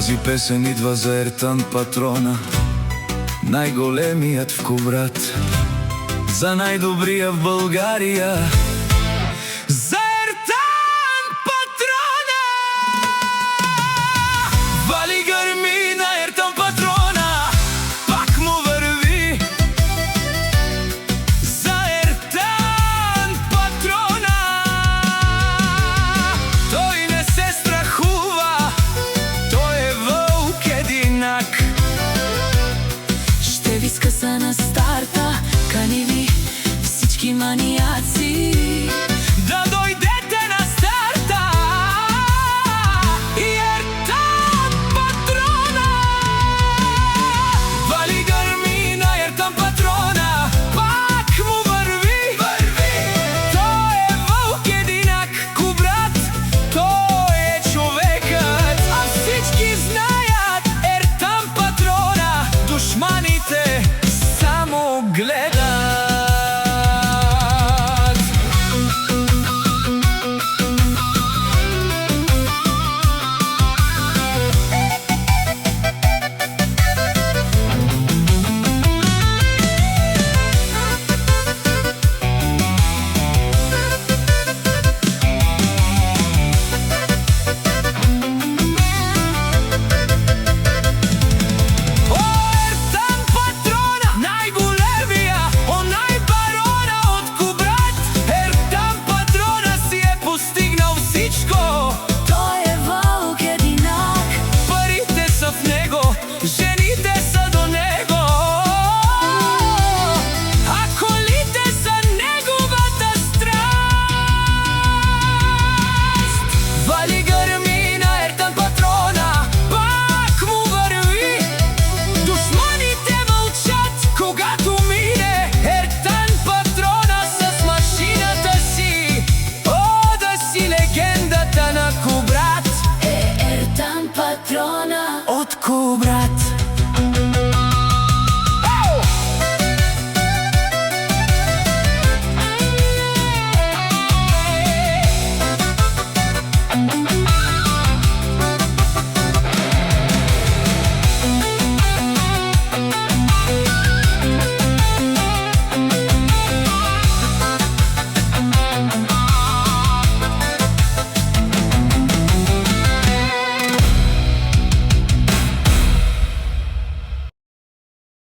Тази песен идва за Ертан патрона, најголемиот вкубрат, за најдобрија в Българија. За Ертан патрона! Вали грми на Ертан патрона, пак му върви. За Ертан патрона, той не се страхува, той е вълк единак. Ще ви скъса на